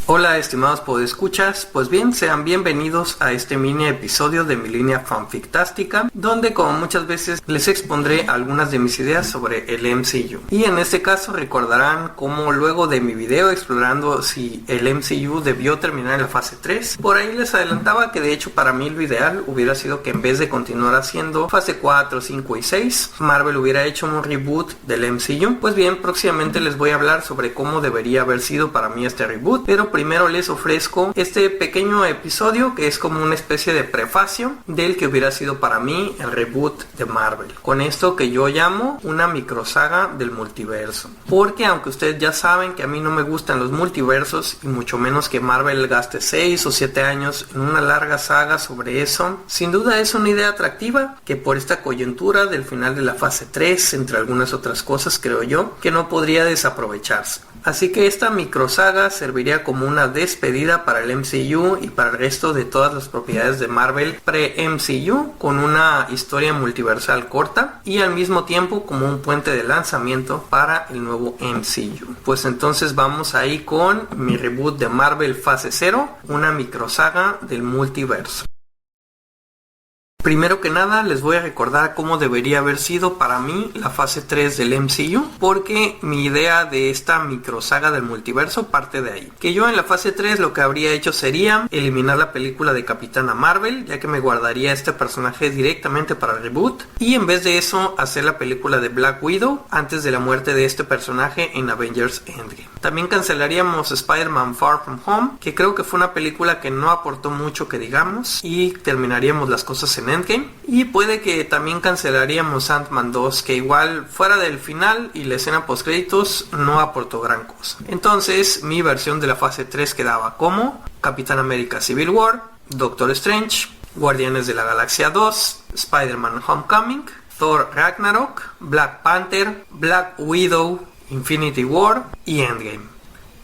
Hola estimados podescuchas, pues bien, sean bienvenidos a este mini episodio de mi línea fanfictástica, donde como muchas veces les expondré algunas de mis ideas sobre el MCU. Y en este caso recordarán cómo luego de mi video explorando si el MCU debió terminar en la fase 3, por ahí les adelantaba que de hecho para mí lo ideal hubiera sido que en vez de continuar haciendo fase 4, 5 y 6, Marvel hubiera hecho un reboot del MCU. Pues bien, próximamente les voy a hablar sobre cómo debería haber sido para mí este reboot, pero primero les ofrezco este pequeño episodio que es como una especie de prefacio del que hubiera sido para mí el reboot de Marvel, con esto que yo llamo una microsaga del multiverso, porque aunque ustedes ya saben que a mí no me gustan los multiversos y mucho menos que Marvel gaste 6 o 7 años en una larga saga sobre eso, sin duda es una idea atractiva que por esta coyuntura del final de la fase 3, entre algunas otras cosas, creo yo que no podría desaprovecharse. Así que esta microsaga serviría como una despedida para el MCU y para el resto de todas las propiedades de Marvel pre-MCU, con una historia multiversal corta y al mismo tiempo como un puente de lanzamiento para el nuevo MCU. Pues entonces vamos ahí con mi reboot de Marvel fase 0, una microsaga del multiverso. Primero que nada les voy a recordar cómo debería haber sido para mí la fase 3 del MCU, porque mi idea de esta microsaga del multiverso parte de ahí. Que yo en la fase 3 lo que habría hecho sería eliminar la película de Capitana Marvel, ya que me guardaría este personaje directamente para el reboot, y en vez de eso hacer la película de Black Widow antes de la muerte de este personaje en Avengers Endgame. También cancelaríamos Spider-Man Far From Home, que creo que fue una película que no aportó mucho que digamos, y terminaríamos las cosas en Endgame, y puede que también cancelaríamos Ant-Man 2, que igual fuera del final y la escena post créditos no aportó gran cosa. Entonces mi versión de la fase 3 quedaba como Capitán América Civil War, Doctor Strange, Guardianes de la Galaxia 2, Spider-Man Homecoming, Thor Ragnarok, Black Panther, Black Widow, Infinity War y Endgame.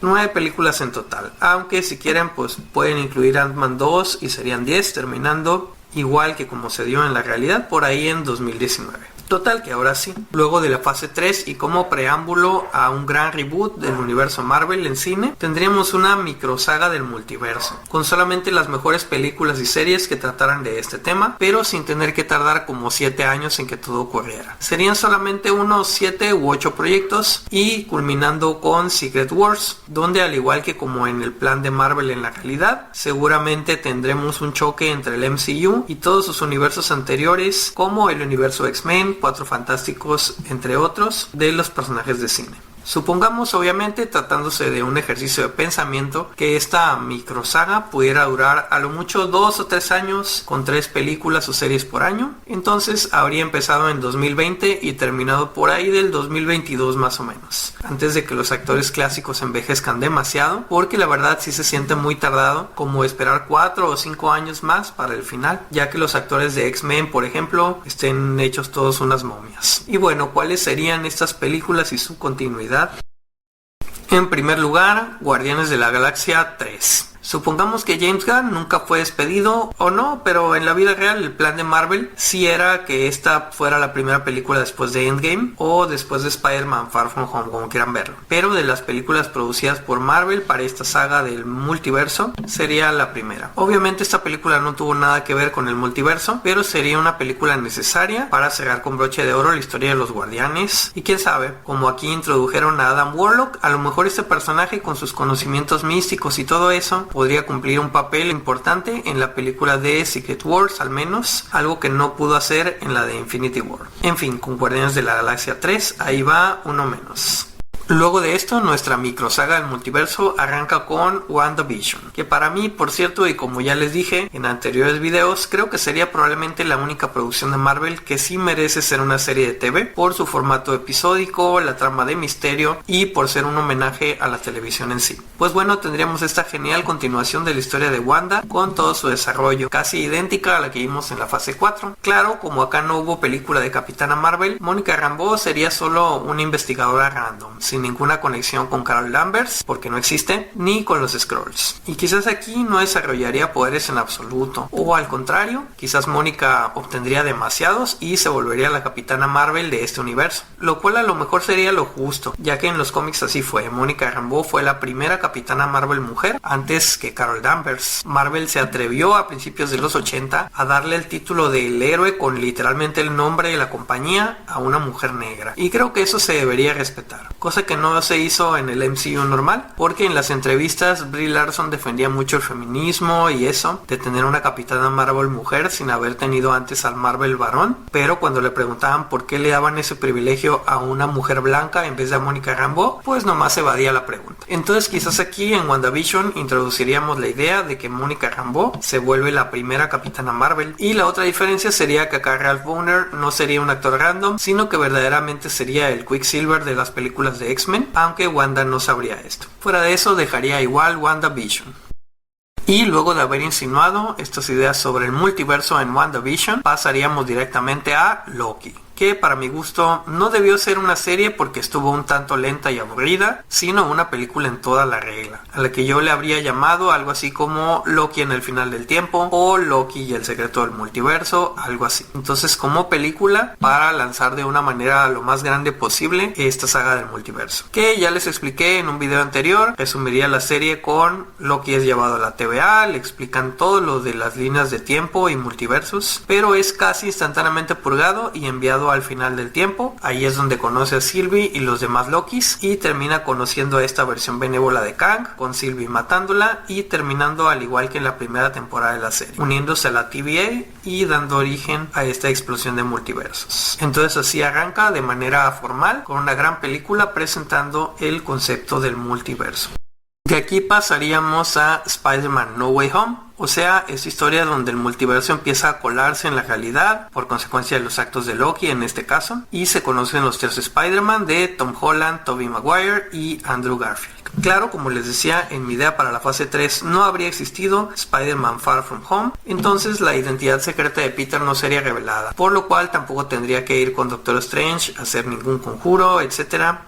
9 películas en total, aunque si quieren pues pueden incluir Ant-Man 2 y serían 10, terminando igual que como se dio en la realidad por ahí en 2019. Total que ahora sí, luego de la fase 3 y como preámbulo a un gran reboot del universo Marvel en cine, tendríamos una microsaga del multiverso, con solamente las mejores películas y series que trataran de este tema, pero sin tener que tardar como 7 años en que todo ocurriera. Serían solamente unos 7 u 8 proyectos y culminando con Secret Wars, donde al igual que como en el plan de Marvel en la realidad, seguramente tendremos un choque entre el MCU y todos sus universos anteriores, como el universo X-Men, Cuatro Fantásticos, entre otros, de los personajes de cine. Supongamos, obviamente, tratándose de un ejercicio de pensamiento, que esta microsaga pudiera durar a lo mucho 2 o 3 años, con 3 películas o series por año. Entonces habría empezado en 2020 y terminado por ahí del 2022 más o menos, antes de que los actores clásicos envejezcan demasiado, porque la verdad sí se siente muy tardado como esperar 4 o 5 años más para el final, ya que los actores de X-Men, por ejemplo, estén hechos todos unas momias. Y bueno, ¿cuáles serían estas películas y su continuidad? En primer lugar, Guardianes de la Galaxia 3. Supongamos que James Gunn nunca fue despedido o no, pero en la vida real el plan de Marvel sí era que esta fuera la primera película después de Endgame o después de Spider-Man Far From Home, como quieran verlo. Pero de las películas producidas por Marvel para esta saga del multiverso sería la primera. Obviamente esta película no tuvo nada que ver con el multiverso, pero sería una película necesaria para cerrar con broche de oro la historia de los Guardianes. Y quién sabe, como aquí introdujeron a Adam Warlock, a lo mejor este personaje con sus conocimientos místicos y todo eso podría cumplir un papel importante en la película de Secret Wars, al menos, algo que no pudo hacer en la de Infinity War. En fin, con Guardianes de la Galaxia 3, ahí va uno menos. Luego de esto, nuestra microsaga del multiverso arranca con WandaVision, que para mí, por cierto, y como ya les dije en anteriores videos, creo que sería probablemente la única producción de Marvel que sí merece ser una serie de TV, por su formato episódico, la trama de misterio y por ser un homenaje a la televisión en sí. Pues bueno, tendríamos esta genial continuación de la historia de Wanda, con todo su desarrollo, casi idéntica a la que vimos en la fase 4. Claro, como acá no hubo película de Capitana Marvel, Mónica Rambeau sería solo una investigadora random, sin ninguna conexión con Carol Danvers, porque no existe, ni con los Skrulls. Y quizás aquí no desarrollaría poderes en absoluto, o al contrario, quizás Mónica obtendría demasiados y se volvería la Capitana Marvel de este universo, lo cual a lo mejor sería lo justo, ya que en los cómics así fue. Mónica Rambeau fue la primera Capitana Marvel mujer antes que Carol Danvers. Marvel se atrevió a principios de los 80 a darle el título del héroe con literalmente el nombre de la compañía a una mujer negra, y creo que eso se debería respetar, cosa que no se hizo en el MCU normal, porque en las entrevistas Brie Larson defendía mucho el feminismo y eso de tener una Capitana Marvel mujer sin haber tenido antes al Marvel varón, pero cuando le preguntaban por qué le daban ese privilegio a una mujer blanca en vez de a Mónica Rambeau, pues nomás evadía la pregunta. Entonces quizás aquí en WandaVision introduciríamos la idea de que Mónica Rambeau se vuelve la primera Capitana Marvel, y la otra diferencia sería que acá Ralph Bohner no sería un actor random, sino que verdaderamente sería el Quicksilver de las películas de X-Men, aunque Wanda no sabría esto. Fuera de eso dejaría igual WandaVision. Y luego de haber insinuado estas ideas sobre el multiverso en WandaVision, pasaríamos directamente a Loki, que para mi gusto no debió ser una serie porque estuvo un tanto lenta y aburrida, sino una película en toda la regla, a la que yo le habría llamado algo así como Loki en el final del tiempo, o Loki y el secreto del multiverso, algo así. Entonces, como película para lanzar de una manera lo más grande posible esta saga del multiverso, que ya les expliqué en un video anterior. Resumiría la serie con Loki es llevado a la TVA, le explican todo lo de las líneas de tiempo y multiversos, pero es casi instantáneamente purgado y enviado al final del tiempo. Ahí es donde conoce a Sylvie y los demás Lokis, y termina conociendo a esta versión benévola de Kang, con Sylvie matándola y terminando al igual que en la primera temporada de la serie, uniéndose a la TVA y dando origen a esta explosión de multiversos. Entonces así arranca de manera formal con una gran película presentando el concepto del multiverso. De aquí pasaríamos a Spider-Man No Way Home. O sea, es historia donde el multiverso empieza a colarse en la realidad por consecuencia de los actos de Loki en este caso, y se conocen los tres Spider-Man de Tom Holland, Tobey Maguire y Andrew Garfield. Claro, como les decía, en mi idea para la fase 3 no habría existido Spider-Man Far From Home, entonces la identidad secreta de Peter no sería revelada, por lo cual tampoco tendría que ir con Doctor Strange a hacer ningún conjuro, etcétera.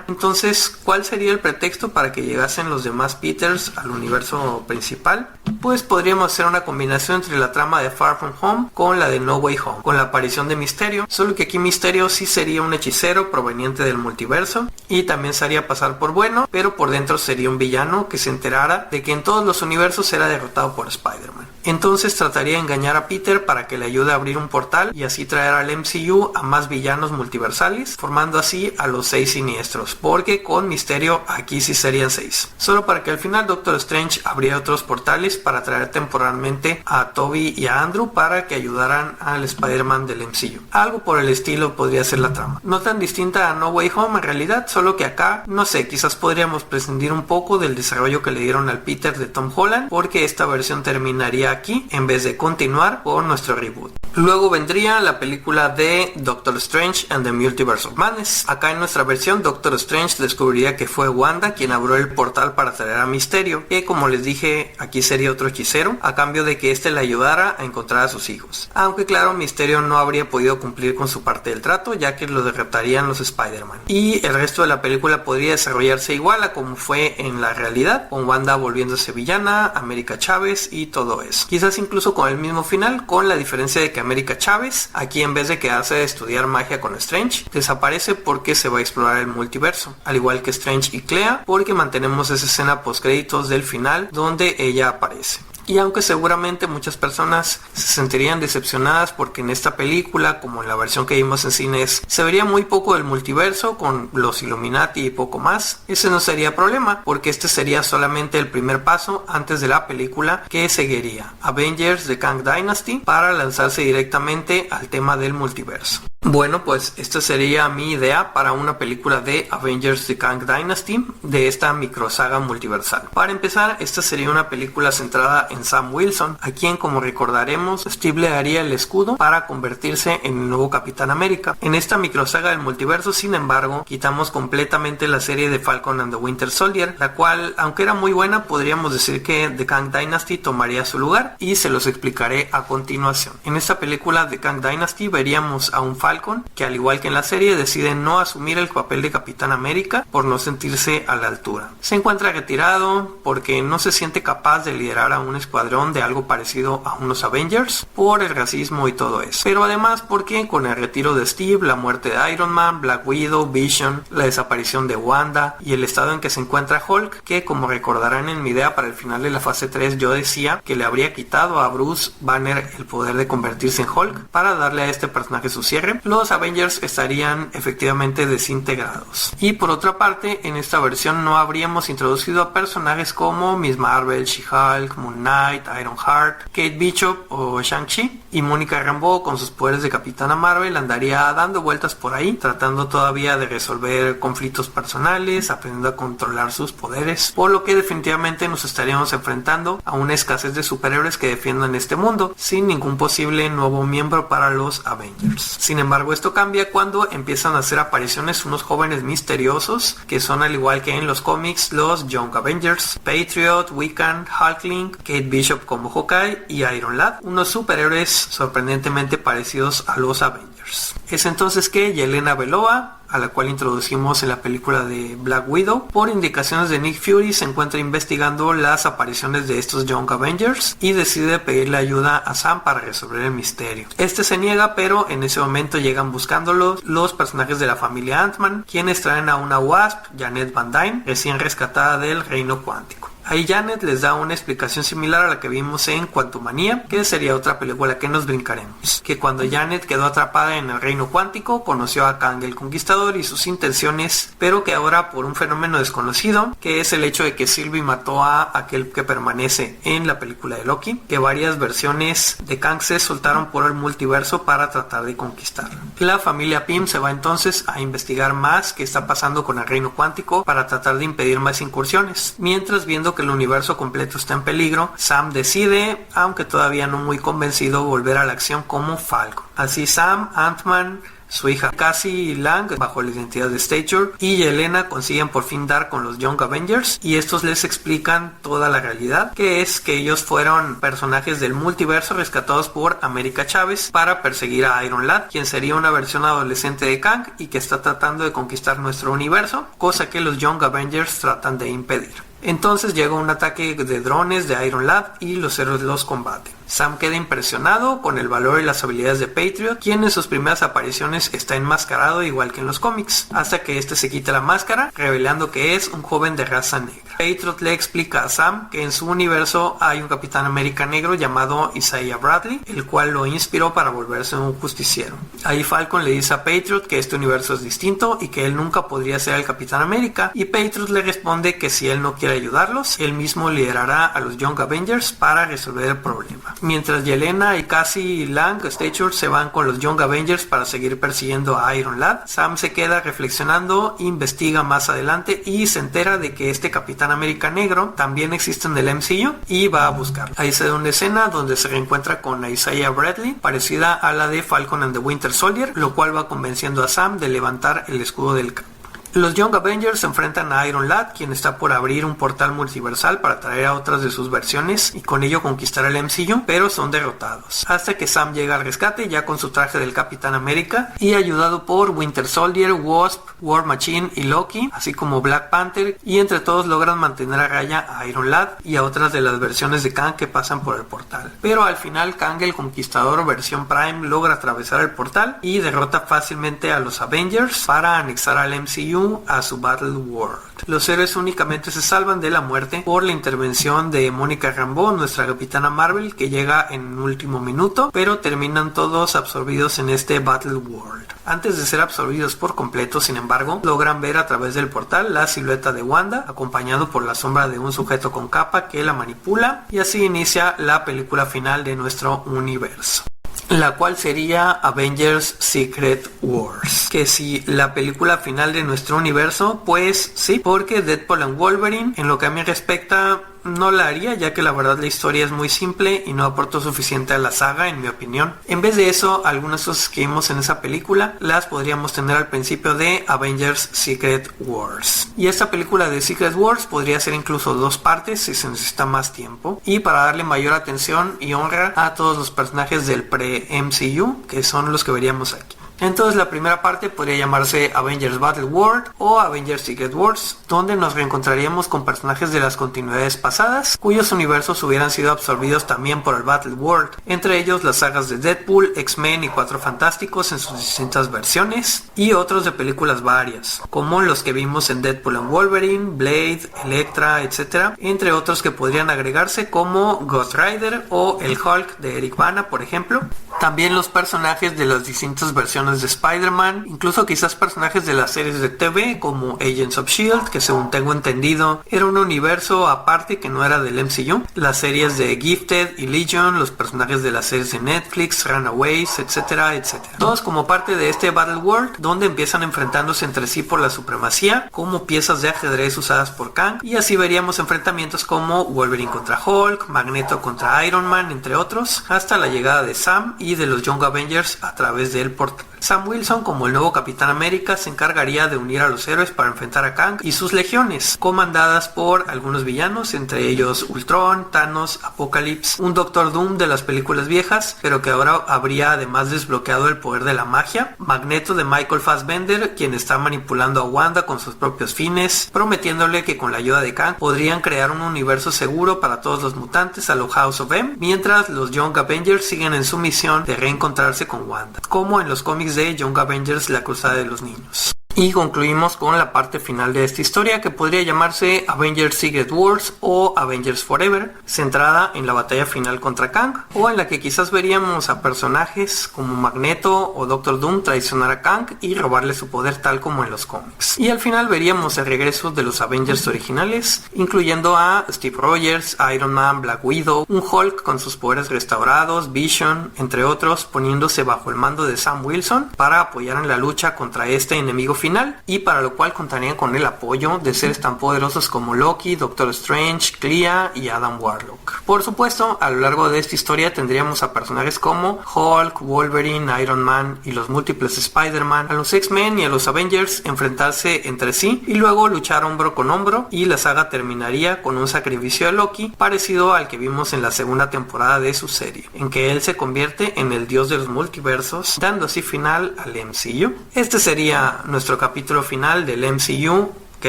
Entonces, ¿cuál sería el pretexto para que llegasen los demás Peters al universo principal? Pues podríamos hacer una combinación entre la trama de Far From Home con la de No Way Home, con la aparición de Mysterio, solo que aquí Mysterio sí sería un hechicero proveniente del multiverso y también se haría pasar por bueno, pero por dentro sería un villano que se enterara de que en todos los universos era derrotado por Spider-Man. Entonces trataría de engañar a Peter para que le ayude a abrir un portal y así traer al MCU a más villanos multiversales, formando así a los 6 siniestros, porque con Mysterio aquí sí serían 6. Solo para que al final Doctor Strange abriera otros portales para traer temporalmente a Tobey y a Andrew para que ayudaran al Spider-Man del MCU. Algo por el estilo podría ser la trama. No tan distinta a No Way Home en realidad, solo que acá, no sé, quizás podríamos prescindir un poco del desarrollo que le dieron al Peter de Tom Holland, porque esta versión terminaría aquí en vez de continuar con nuestro reboot. Luego vendría la película de Doctor Strange and the Multiverse of Madness. Acá en nuestra versión Doctor Strange descubriría que fue Wanda quien abrió el portal para traer a Mysterio, que como les dije aquí sería otro hechicero, a cambio de que este le ayudara a encontrar a sus hijos. Aunque claro, Mysterio no habría podido cumplir con su parte del trato, ya que lo derrotarían los Spider-Man. Y el resto de la película podría desarrollarse igual a como fue en la realidad, con Wanda volviéndose villana, América Chávez y todo eso. Quizás incluso con el mismo final, con la diferencia de que América Chávez, aquí en vez de quedarse a estudiar magia con Strange, desaparece porque se va a explorar el multiverso, al igual que Strange y Clea, porque mantenemos esa escena post créditos del final donde ella aparece. Y aunque seguramente muchas personas se sentirían decepcionadas porque en esta película, como en la versión que vimos en cines, se vería muy poco del multiverso con los Illuminati y poco más, ese no sería problema, porque este sería solamente el primer paso antes de la película que seguiría, Avengers The Kang Dynasty, para lanzarse directamente al tema del multiverso. Bueno, pues esta sería mi idea para una película de Avengers The Kang Dynasty, de esta microsaga multiversal. Para empezar, esta sería una película centrada en Sam Wilson, a quien, como recordaremos, Steve le daría el escudo para convertirse en el nuevo Capitán América. En esta microsaga del multiverso, sin embargo, quitamos completamente la serie de Falcon and the Winter Soldier, la cual, aunque era muy buena, podríamos decir que The Kang Dynasty tomaría su lugar, y se los explicaré a continuación. En esta película The Kang Dynasty veríamos a un Falcon Falcon, que al igual que en la serie decide no asumir el papel de Capitán América por no sentirse a la altura. Se encuentra retirado porque no se siente capaz de liderar a un escuadrón de algo parecido a unos Avengers por el racismo y todo eso, pero además porque con el retiro de Steve, la muerte de Iron Man, Black Widow, Vision, la desaparición de Wanda y el estado en que se encuentra Hulk, que como recordarán en mi idea para el final de la fase 3 yo decía que le habría quitado a Bruce Banner el poder de convertirse en Hulk para darle a este personaje su cierre, los Avengers estarían efectivamente desintegrados. Y por otra parte, en esta versión no habríamos introducido a personajes como Miss Marvel, She-Hulk, Moon Knight, Ironheart, Kate Bishop o Shang-Chi, y Mónica Rambeau con sus poderes de Capitana Marvel andaría dando vueltas por ahí, tratando todavía de resolver conflictos personales, aprendiendo a controlar sus poderes, por lo que definitivamente nos estaríamos enfrentando a una escasez de superhéroes que defiendan este mundo, sin ningún posible nuevo miembro para los Avengers. Sin embargo, esto cambia cuando empiezan a hacer apariciones unos jóvenes misteriosos, que son al igual que en los cómics los Young Avengers, Patriot, Wiccan, Hulkling, Kate Bishop como Hawkeye y Iron Lad, unos superhéroes sorprendentemente parecidos a los Avengers. Es entonces que Yelena Belova, a la cual introducimos en la película de Black Widow, por indicaciones de Nick Fury se encuentra investigando las apariciones de estos Young Avengers y decide pedirle ayuda a Sam para resolver el misterio. Este se niega, pero en ese momento llegan buscándolo los personajes de la familia Ant-Man, quienes traen a una Wasp, Janet Van Dyne, recién rescatada del reino cuántico. Ahí Janet les da una explicación similar a la que vimos en Quantumania, que sería otra película que nos brincaremos. Que cuando Janet quedó atrapada en el reino cuántico, conoció a Kang el Conquistador y sus intenciones, pero que ahora por un fenómeno desconocido, que es el hecho de que Sylvie mató a aquel que permanece en la película de Loki, que varias versiones de Kang se soltaron por el multiverso para tratar de conquistarlo. La familia Pym se va entonces a investigar más qué está pasando con el reino cuántico para tratar de impedir más incursiones, mientras viendo que el universo completo está en peligro, Sam decide, aunque todavía no muy convencido, volver a la acción como Falcon. Así Sam, Ant-Man, su hija Cassie Lang, bajo la identidad de Stature, y Yelena consiguen por fin dar con los Young Avengers, y estos les explican toda la realidad, que es que ellos fueron personajes del multiverso rescatados por América Chávez para perseguir a Iron Lad, quien sería una versión adolescente de Kang y que está tratando de conquistar nuestro universo, cosa que los Young Avengers tratan de impedir. Entonces llega un ataque de drones de Iron Lad y los héroes los combaten. Sam queda impresionado con el valor y las habilidades de Patriot, quien en sus primeras apariciones está enmascarado igual que en los cómics, hasta que este se quita la máscara, revelando que es un joven de raza negra. Patriot le explica a Sam que en su universo hay un Capitán América negro llamado Isaiah Bradley, el cual lo inspiró para volverse un justiciero. Ahí Falcon le dice a Patriot que este universo es distinto y que él nunca podría ser el Capitán América, y Patriot le responde que si él no quiere ayudarlos, él mismo liderará a los Young Avengers para resolver el problema. Mientras Yelena y Cassie Lang Stature se van con los Young Avengers para seguir persiguiendo a Iron Lad, Sam se queda reflexionando, investiga más adelante y se entera de que este Capitán América negro también existe en el MCU y va a buscarlo. Ahí se da una escena donde se reencuentra con Isaiah Bradley, parecida a la de Falcon and the Winter Soldier, lo cual va convenciendo a Sam de levantar el escudo del campo. Los Young Avengers se enfrentan a Iron Lad, quien está por abrir un portal multiversal para traer a otras de sus versiones y con ello conquistar el MCU, pero son derrotados. Hasta que Sam llega al rescate ya con su traje del Capitán América y ayudado por Winter Soldier, Wasp, War Machine y Loki, así como Black Panther, y entre todos logran mantener a raya a Iron Lad y a otras de las versiones de Kang que pasan por el portal. Pero al final Kang el Conquistador versión Prime logra atravesar el portal y derrota fácilmente a los Avengers para anexar al MCU a su Battle World. Los héroes únicamente se salvan de la muerte por la intervención de Mónica Rambeau, nuestra Capitana Marvel, que llega en un último minuto, pero terminan todos absorbidos en este Battle World. Antes de ser absorbidos por completo, sin embargo, logran ver a través del portal la silueta de Wanda, acompañado por la sombra de un sujeto con capa que la manipula, y así inicia la película final de nuestro universo, la cual sería Avengers Secret Wars. Que si la película final de nuestro universo, pues sí, porque Deadpool and Wolverine, en lo que a mí respecta, no la haría, ya que la verdad la historia es muy simple y no aportó suficiente a la saga, en mi opinión. En vez de eso, algunas cosas que vimos en esa película las podríamos tener al principio de Avengers Secret Wars. Y esta película de Secret Wars podría ser incluso 2 partes si se necesita más tiempo, y para darle mayor atención y honra a todos los personajes del pre-MCU, que son los que veríamos aquí. Entonces la primera parte podría llamarse Avengers Battle World o Avengers Secret Wars, donde nos reencontraríamos con personajes de las continuidades pasadas, cuyos universos hubieran sido absorbidos también por el Battle World, entre ellos las sagas de Deadpool, X-Men y Cuatro Fantásticos en sus distintas versiones, y otros de películas varias, como los que vimos en Deadpool and Wolverine, Blade, Elektra, etc., entre otros que podrían agregarse como Ghost Rider o el Hulk de Eric Bana, por ejemplo. También los personajes de las distintas versiones de Spider-Man, incluso quizás personajes de las series de TV como Agents of S.H.I.E.L.D., que según tengo entendido era un universo aparte que no era del MCU, las series de Gifted y Legion, los personajes de las series de Netflix, Runaways, etcétera, etcétera. Todos como parte de este Battle World, donde empiezan enfrentándose entre sí por la supremacía, como piezas de ajedrez usadas por Kang, y así veríamos enfrentamientos como Wolverine contra Hulk, Magneto contra Iron Man, entre otros, hasta la llegada de Sam y de los Young Avengers a través del portal. Sam Wilson, como el nuevo Capitán América, se encargaría de unir a los héroes para enfrentar a Kang y sus legiones, comandadas por algunos villanos, entre ellos Ultron, Thanos, Apocalypse, un Doctor Doom de las películas viejas, pero que ahora habría además desbloqueado el poder de la magia, Magneto de Michael Fassbender, quien está manipulando a Wanda con sus propios fines, prometiéndole que con la ayuda de Kang podrían crear un universo seguro para todos los mutantes a lo House of M, mientras los Young Avengers siguen en su misión de reencontrarse con Wanda, como en los cómics de Young Avengers, la cruzada de los niños. Y concluimos con la parte final de esta historia, que podría llamarse Avengers Secret Wars o Avengers Forever, centrada en la batalla final contra Kang, o en la que quizás veríamos a personajes como Magneto o Doctor Doom traicionar a Kang y robarle su poder tal como en los cómics. Y al final veríamos el regreso de los Avengers originales, incluyendo a Steve Rogers, Iron Man, Black Widow, un Hulk con sus poderes restaurados, Vision, entre otros, poniéndose bajo el mando de Sam Wilson para apoyar en la lucha contra este enemigo final, y para lo cual contarían con el apoyo de seres tan poderosos como Loki, Doctor Strange, Clea y Adam Warlock. Por supuesto, a lo largo de esta historia tendríamos a personajes como Hulk, Wolverine, Iron Man y los múltiples Spider-Man, a los X-Men y a los Avengers enfrentarse entre sí y luego luchar hombro con hombro, y la saga terminaría con un sacrificio de Loki parecido al que vimos en la segunda temporada de su serie, en que él se convierte en el dios de los multiversos, dando así final al MCU. Este sería nuestro capítulo final del MCU, que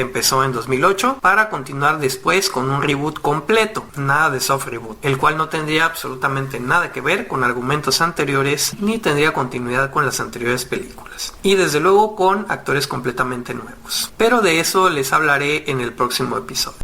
empezó en 2008, para continuar después con un reboot completo, nada de soft reboot, el cual no tendría absolutamente nada que ver con argumentos anteriores ni tendría continuidad con las anteriores películas, y desde luego con actores completamente nuevos, pero de eso les hablaré en el próximo episodio.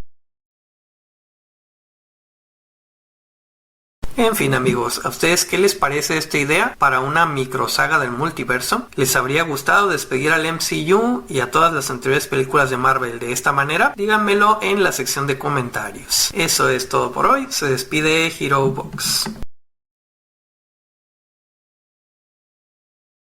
En fin, amigos, ¿a ustedes qué les parece esta idea para una microsaga del multiverso? ¿Les habría gustado despedir al MCU y a todas las anteriores películas de Marvel de esta manera? Díganmelo en la sección de comentarios. Eso es todo por hoy. Se despide Hero Box.